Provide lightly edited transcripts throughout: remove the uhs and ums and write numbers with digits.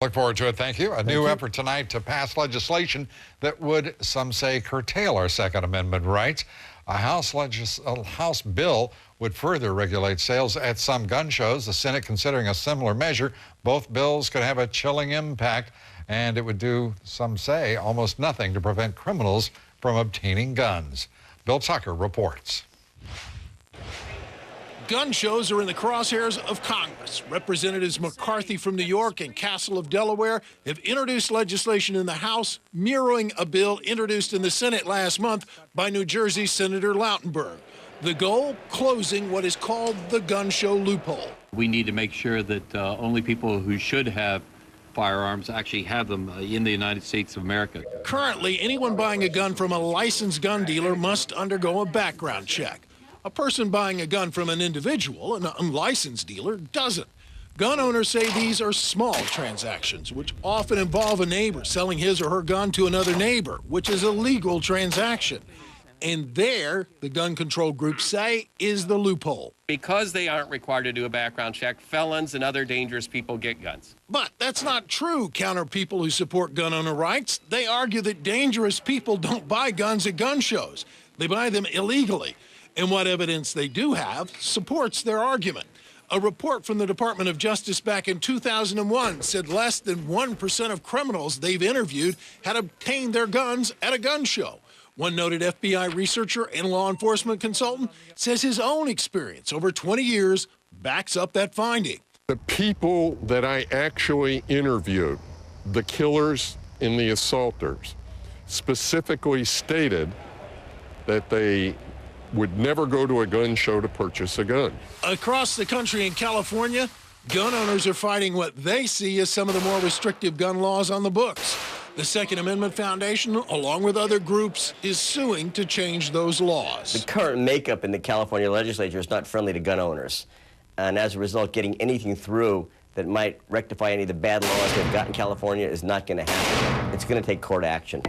Look forward to it. Thank you. A new effort tonight to pass legislation that would, some say, curtail our Second Amendment rights. A House bill would further regulate sales at some gun shows. The Senate considering a similar measure. Both bills could have a chilling impact, and it would do, some say, almost nothing to prevent criminals from obtaining guns. Bill Tucker reports. Gun shows are in the crosshairs of Congress. Representatives McCarthy from New York and Castle of Delaware have introduced legislation in the House mirroring a bill introduced in the Senate last month by New Jersey Senator Lautenberg. The goal, closing what is called the gun show loophole. We need to make sure that only people who should have firearms actually have them in the United States of America. Currently, anyone buying a gun from a licensed gun dealer must undergo a background check. A person buying a gun from an individual, an unlicensed dealer, doesn't. Gun owners say these are small transactions, which often involve a neighbor selling his or her gun to another neighbor, which is a legal transaction. And there, the gun control groups say, is the loophole. Because they aren't required to do a background check, felons and other dangerous people get guns. But that's not true, counter people who support gun owner rights. They argue that dangerous people don't buy guns at gun shows. They buy them illegally. And what evidence they do have supports their argument. A report from the Department of Justice back in 2001 said less than 1% of criminals they've interviewed had obtained their guns at a gun show. One noted FBI researcher and law enforcement consultant says his own experience over 20 years backs up that finding. The people that I actually interviewed, the killers and the assaulters, specifically stated that they would never go to a gun show to purchase a gun. Across the country in California, gun owners are fighting what they see as some of the more restrictive gun laws on the books. The Second Amendment Foundation, along with other groups, is suing to change those laws. The current makeup in the California legislature is not friendly to gun owners. And as a result, getting anything through that might rectify any of the bad laws they've got in California is not going to happen. It's going to take court action.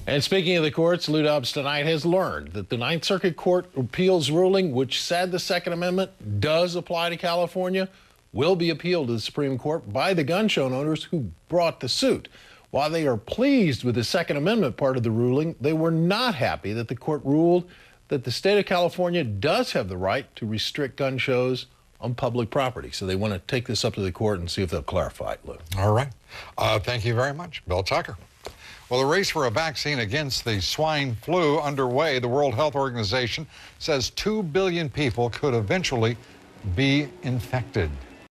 And speaking of the courts, Lou Dobbs tonight has learned that the Ninth Circuit Court appeals ruling, which said the Second Amendment does apply to California, will be appealed to the Supreme Court by the gun show owners who brought the suit. While they are pleased with the Second Amendment part of the ruling, they were not happy that the court ruled that the state of California does have the right to restrict gun shows on public property. So they want to take this up to the court and see if they'll clarify it, Lou. All right. Thank you very much, Bill Tucker. Well, the race for a vaccine against the swine flu underway. The World Health Organization says 2 billion people could eventually be infected.